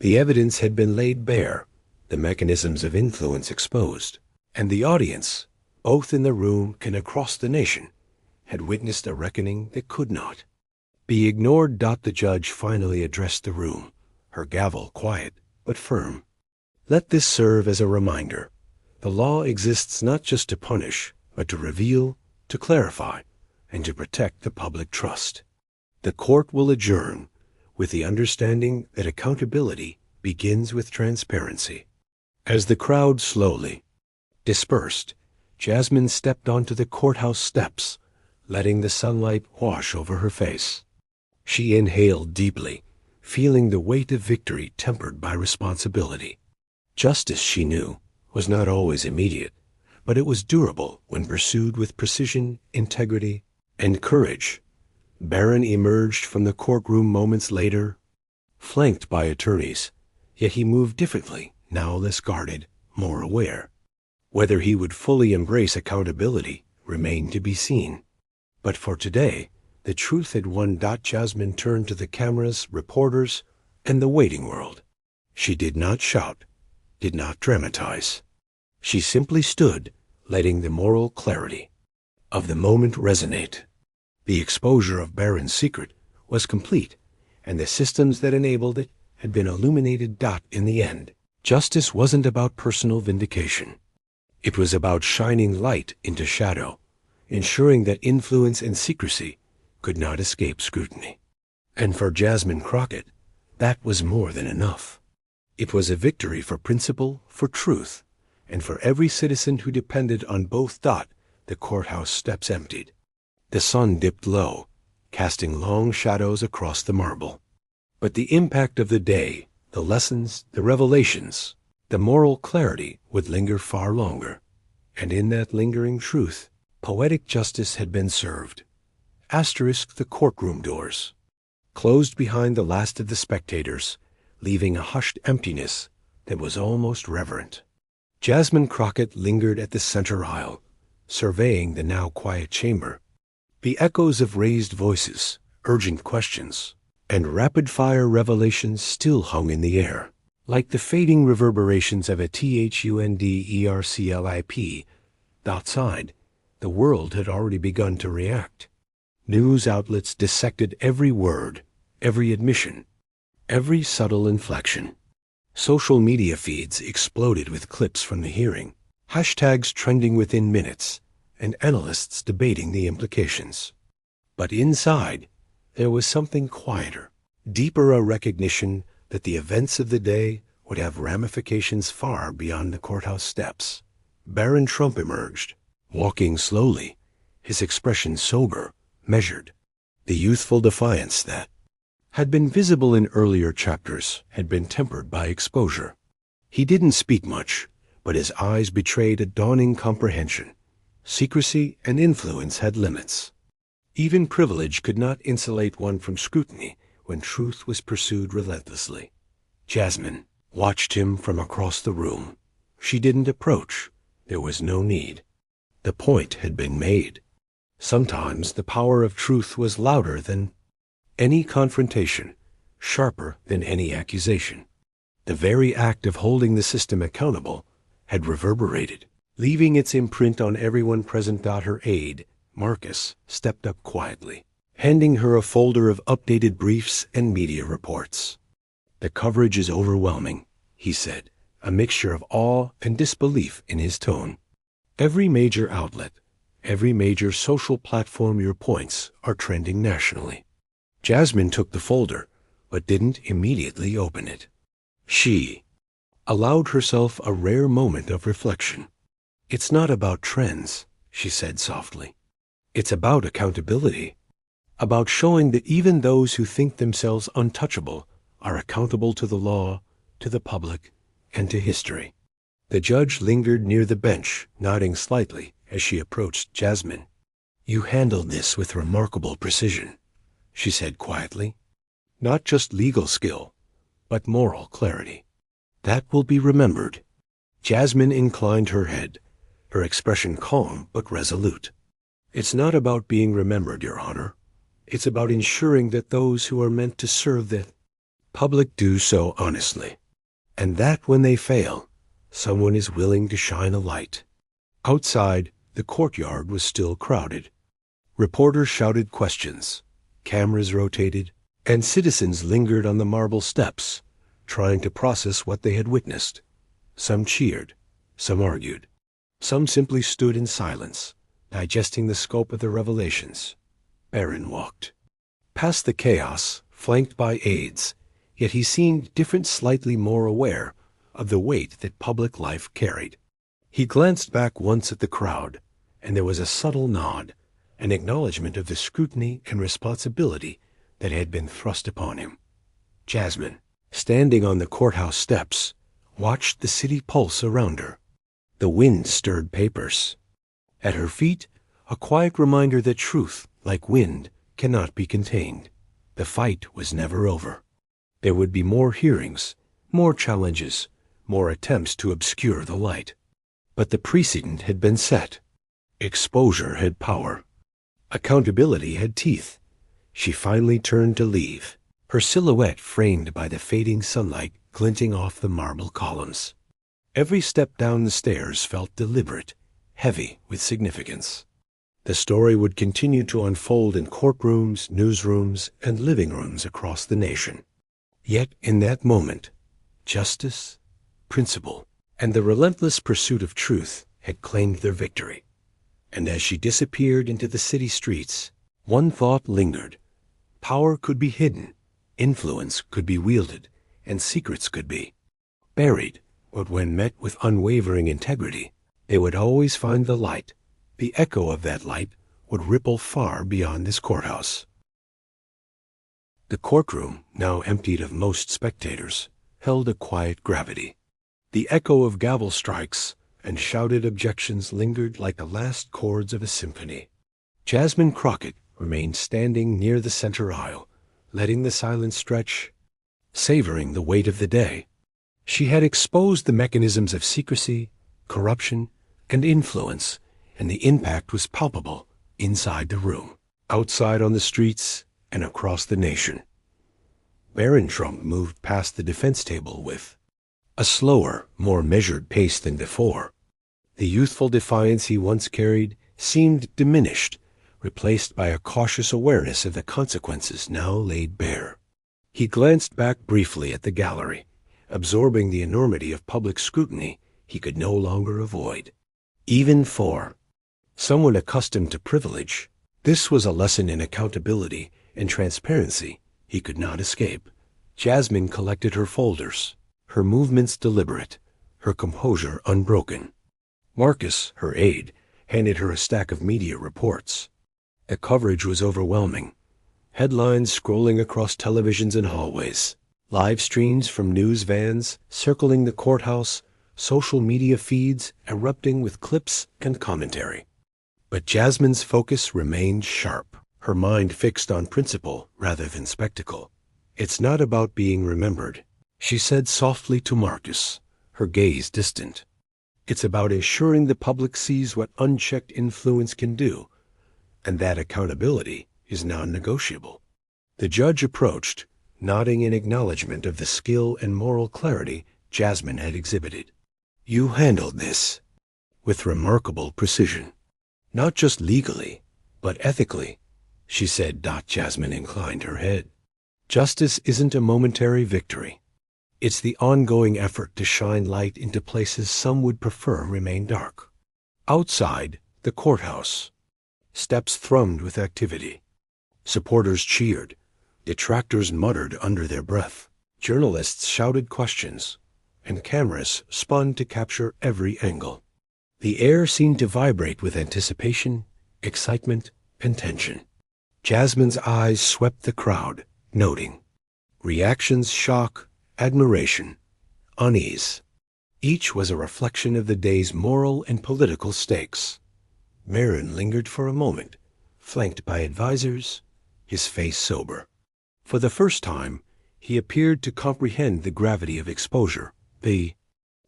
A: The evidence had been laid bare, the mechanisms of influence exposed, and the audience, both in the room and across the nation, had witnessed a reckoning that could not be ignored. The judge finally addressed the room, her gavel quiet but firm. "Let this serve as a reminder. The law exists not just to punish, but to reveal, to clarify, and to protect the public trust. The court will adjourn with the understanding that accountability begins with transparency." As the crowd slowly dispersed, Jasmine stepped onto the courthouse steps, letting the sunlight wash over her face. She inhaled deeply, feeling the weight of victory tempered by responsibility. Justice, she knew, was not always immediate, but it was durable when pursued with precision, integrity, and courage. Barron emerged from the courtroom moments later, flanked by attorneys, yet he moved differently, now less guarded, more aware. Whether he would fully embrace accountability remained to be seen. But for today, the truth had won. Jasmine turned to the cameras, reporters, and the waiting world. She did not shout, did not dramatize. She simply stood, letting the moral clarity of the moment resonate. The exposure of Barron's secret was complete, and the systems that enabled it had been illuminated. In the end, justice wasn't about personal vindication. It was about shining light into shadow, ensuring that influence and secrecy could not escape scrutiny. And for Jasmine Crockett, that was more than enough. It was a victory for principle, for truth, and for every citizen who depended on both. The courthouse steps emptied. The sun dipped low, casting long shadows across the marble. But the impact of the day, the lessons, the revelations, the moral clarity would linger far longer. And in that lingering truth, poetic justice had been served. The courtroom doors closed behind the last of the spectators, leaving a hushed emptiness that was almost reverent. Jasmine Crockett lingered at the center aisle, surveying the now quiet chamber. The echoes of raised voices, urgent questions, and rapid-fire revelations still hung in the air, like the fading reverberations of a THUNDERCLIP. Outside, the world had already begun to react. News outlets dissected every word, every admission, every subtle inflection. Social media feeds exploded with clips from the hearing, hashtags trending within minutes, and analysts debating the implications. But inside, there was something quieter, deeper, a recognition that the events of the day would have ramifications far beyond the courthouse steps. Barron Trump emerged, walking slowly, his expression sober, measured. The youthful defiance that had been visible in earlier chapters had been tempered by exposure. He didn't speak much, but his eyes betrayed a dawning comprehension. Secrecy and influence had limits. Even privilege could not insulate one from scrutiny when truth was pursued relentlessly. Jasmine watched him from across the room. She didn't approach. There was no need. The point had been made. Sometimes the power of truth was louder than any confrontation, sharper than any accusation. The very act of holding the system accountable had reverberated, leaving its imprint on everyone present. Her aide, Marcus stepped up quietly, handing her a folder of updated briefs and media reports. "The coverage is overwhelming," he said, a mixture of awe and disbelief in his tone. "Every major outlet, every major social platform your points are trending nationally." Jasmine took the folder, but didn't immediately open it. She allowed herself a rare moment of reflection. "It's not about trends," she said softly. "It's about accountability. About showing that even those who think themselves untouchable are accountable to the law, to the public, and to history." The judge lingered near the bench, nodding slightly as she approached Jasmine. "You handled this with remarkable precision," she said quietly. "Not just legal skill, but moral clarity. That will be remembered." Jasmine inclined her head, her expression calm but resolute. "It's not about being remembered, Your Honor. It's about ensuring that those who are meant to serve the public do so honestly, and that when they fail, someone is willing to shine a light." Outside, the courtyard was still crowded. Reporters shouted questions, cameras rotated, and citizens lingered on the marble steps, trying to process what they had witnessed. Some cheered, some argued, some simply stood in silence, digesting the scope of the revelations. Barron walked past the chaos, flanked by aides, yet he seemed different, slightly more aware of the weight that public life carried. He glanced back once at the crowd, and there was a subtle nod, an acknowledgement of the scrutiny and responsibility that had been thrust upon him. Jasmine, standing on the courthouse steps, watched the city pulse around her. The wind stirred papers. At her feet, a quiet reminder that truth, like wind, cannot be contained. The fight was never over. There would be more hearings, more challenges, more attempts to obscure the light. But the precedent had been set. Exposure had power. Accountability had teeth. She finally turned to leave, her silhouette framed by the fading sunlight glinting off the marble columns. Every step down the stairs felt deliberate, heavy with significance. The story would continue to unfold in courtrooms, newsrooms, and living rooms across the nation. Yet in that moment, justice, principle, and the relentless pursuit of truth had claimed their victory. And as she disappeared into the city streets, one thought lingered. Power could be hidden, influence could be wielded, and secrets could be buried, but when met with unwavering integrity, they would always find the light. The echo of that light would ripple far beyond this courthouse. The courtroom, now emptied of most spectators, held a quiet gravity. The echo of gavel strikes and shouted objections lingered like the last chords of a symphony. Jasmine Crockett remained standing near the center aisle, letting the silence stretch, savoring the weight of the day. She had exposed the mechanisms of secrecy, corruption, and influence, and the impact was palpable inside the room, outside on the streets, and across the nation. Barron Trump moved past the defense table with a slower, more measured pace than before. The youthful defiance he once carried seemed diminished, replaced by a cautious awareness of the consequences now laid bare. He glanced back briefly at the gallery, absorbing the enormity of public scrutiny he could no longer avoid. Even for someone accustomed to privilege, this was a lesson in accountability and transparency he could not escape. Jasmine collected her folders, her movements deliberate, her composure unbroken. Marcus, her aide, handed her a stack of media reports. The coverage was overwhelming. Headlines scrolling across televisions and hallways, live streams from news vans circling the courthouse, social media feeds erupting with clips and commentary. But Jasmine's focus remained sharp, her mind fixed on principle rather than spectacle. "It's not about being remembered," she said softly to Marcus, her gaze distant. "It's about ensuring the public sees what unchecked influence can do, and that accountability is non-negotiable." The judge approached, nodding in acknowledgement of the skill and moral clarity Jasmine had exhibited. "You handled this with remarkable precision, not just legally, But ethically, she said. Jasmine inclined her head. Justice isn't a momentary victory. It's the ongoing effort to shine light into places some would prefer remain dark. Outside the courthouse, steps thrummed with activity. Supporters cheered. Detractors muttered under their breath. Journalists shouted questions, and cameras spun to capture every angle. The air seemed to vibrate with anticipation, excitement, and tension. Jasmine's eyes swept the crowd, noting reactions: shock, admiration, unease. Each was a reflection of the day's moral and political stakes. Barron lingered for a moment, flanked by advisors, his face sober. For the first time, he appeared to comprehend the gravity of exposure, the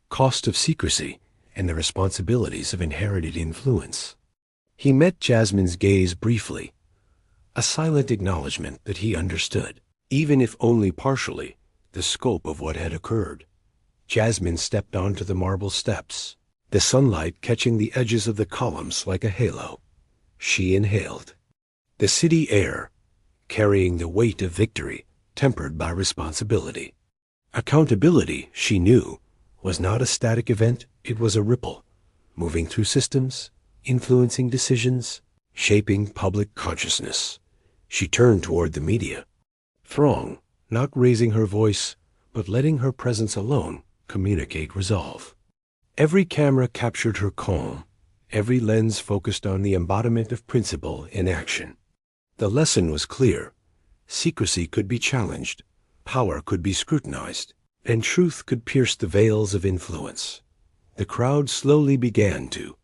A: cost of secrecy, and the responsibilities of inherited influence. He met Jasmine's gaze briefly, a silent acknowledgement that he understood, even if only partially, the scope of what had occurred. Jasmine stepped onto the marble steps, the sunlight catching the edges of the columns like a halo. She inhaled the city air, carrying the weight of victory, tempered by responsibility. Accountability, she knew, was not a static event. It was a ripple, moving through systems, influencing decisions, shaping public consciousness. She turned toward the media throng, not raising her voice, but letting her presence alone communicate resolve. Every camera captured her calm, every lens focused on the embodiment of principle in action. The lesson was clear. Secrecy could be challenged, power could be scrutinized, and truth could pierce the veils of influence. The crowd slowly began to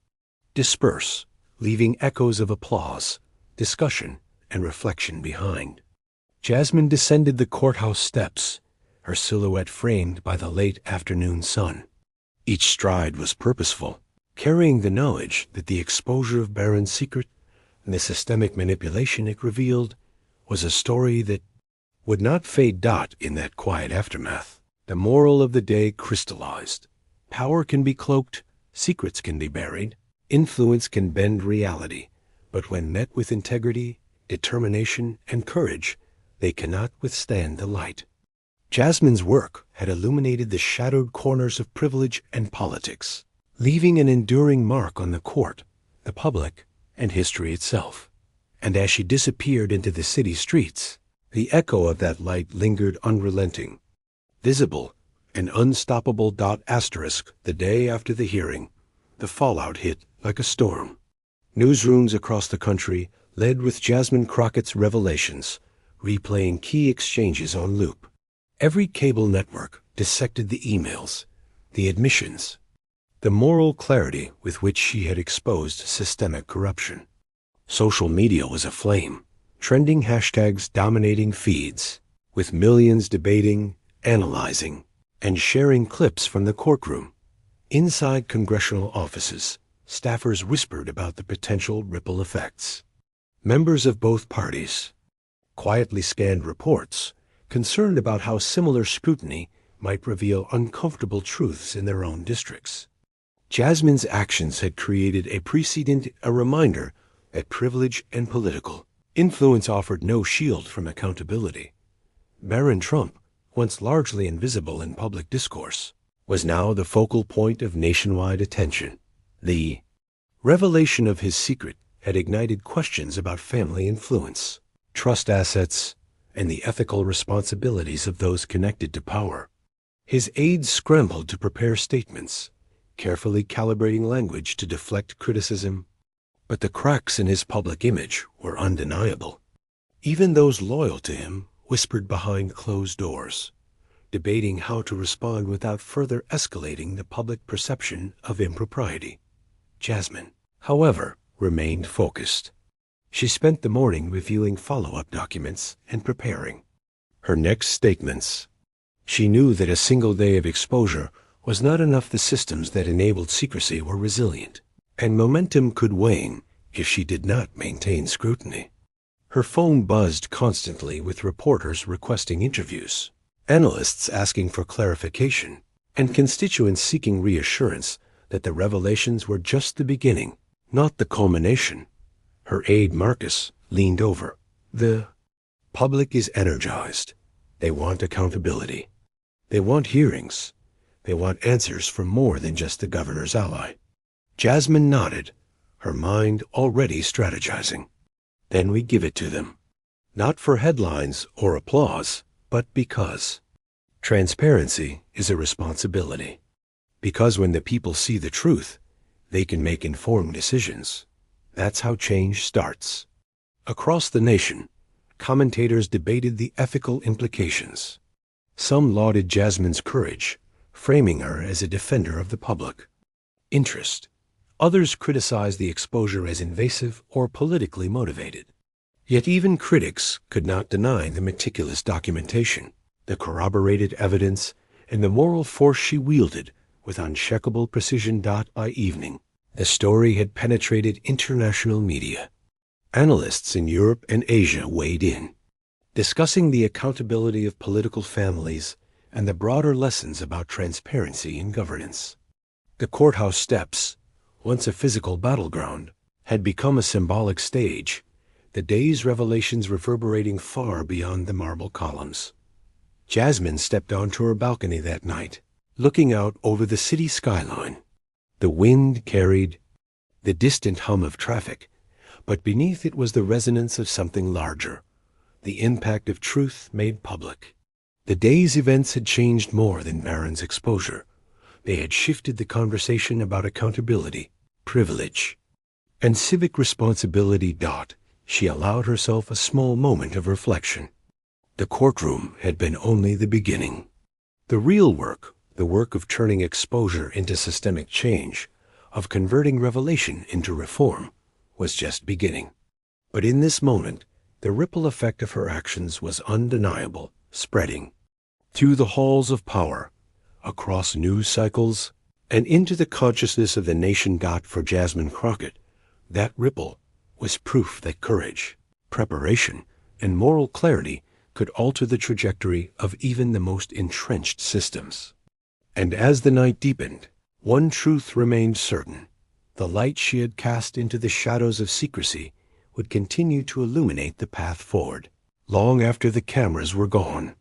A: disperse, leaving echoes of applause, discussion, and reflection behind. Jasmine descended the courthouse steps, her silhouette framed by the late afternoon sun. Each stride was purposeful, carrying the knowledge that the exposure of Barron's secret and the systemic manipulation it revealed was a story that would not fade. In that quiet aftermath, the moral of the day crystallized. Power can be cloaked, secrets can be buried, influence can bend reality, but when met with integrity, determination, and courage, they cannot withstand the light. Jasmine's work had illuminated the shadowed corners of privilege and politics, leaving an enduring mark on the court, the public, and history itself. And as she disappeared into the city streets, the echo of that light lingered unrelenting, visible and unstoppable. The day after the hearing, the fallout hit like a storm. Newsrooms across the country led with Jasmine Crockett's revelations, replaying key exchanges on loop. Every cable network dissected the emails, the admissions, the moral clarity with which she had exposed systemic corruption. Social media was aflame, trending hashtags dominating feeds, with millions debating, analyzing, and sharing clips from the courtroom. Inside congressional offices, staffers whispered about the potential ripple effects. Members of both parties quietly scanned reports, concerned about how similar scrutiny might reveal uncomfortable truths in their own districts. Jasmine's actions had created a precedent, a reminder that privilege and political influence offered no shield from accountability. Barron Trump, once largely invisible in public discourse, was now the focal point of nationwide attention. The revelation of his secret had ignited questions about family influence, trust assets, and the ethical responsibilities of those connected to power. His aides scrambled to prepare statements, carefully calibrating language to deflect criticism, but the cracks in his public image were undeniable. Even those loyal to him whispered behind closed doors, debating how to respond without further escalating the public perception of impropriety. Jasmine, however, remained focused. She spent the morning reviewing follow-up documents and preparing her next statements. She knew that a single day of exposure was not enough. The systems that enabled secrecy were resilient, and momentum could wane if she did not maintain scrutiny. Her phone buzzed constantly with reporters requesting interviews, analysts asking for clarification, and constituents seeking reassurance that the revelations were just the beginning, not the culmination. Her aide Marcus leaned over. The public is energized. They want accountability. They want hearings. They want answers from more than just the governor's ally. Jasmine nodded, her mind already strategizing. Then we give it to them. Not for headlines or applause, but because transparency is a responsibility. Because when the people see the truth, they can make informed decisions. That's how change starts. Across the nation, commentators debated the ethical implications. Some lauded Jasmine's courage, framing her as a defender of the public interest. Others criticized the exposure as invasive or politically motivated. Yet even critics could not deny the meticulous documentation, the corroborated evidence, and the moral force she wielded with unshakable precision. By evening, the story had penetrated international media. Analysts in Europe and Asia weighed in, discussing the accountability of political families and the broader lessons about transparency in governance. The courthouse steps, once a physical battleground, had become a symbolic stage, the day's revelations reverberating far beyond the marble columns. Jasmine stepped onto her balcony that night, looking out over the city skyline. The wind carried the distant hum of traffic, but beneath it was the resonance of something larger, the impact of truth made public. The day's events had changed more than Barron's exposure. They had shifted the conversation about accountability, privilege, and civic responsibility. She allowed herself a small moment of reflection. The courtroom had been only the beginning. The real work, the work of turning exposure into systemic change, of converting revelation into reform, was just beginning. But in this moment, the ripple effect of her actions was undeniable, spreading through the halls of power, across news cycles, and into the consciousness of the nation. For Jasmine Crockett, that ripple was proof that courage, preparation, and moral clarity could alter the trajectory of even the most entrenched systems. And as the night deepened, one truth remained certain. The light she had cast into the shadows of secrecy would continue to illuminate the path forward, long after the cameras were gone.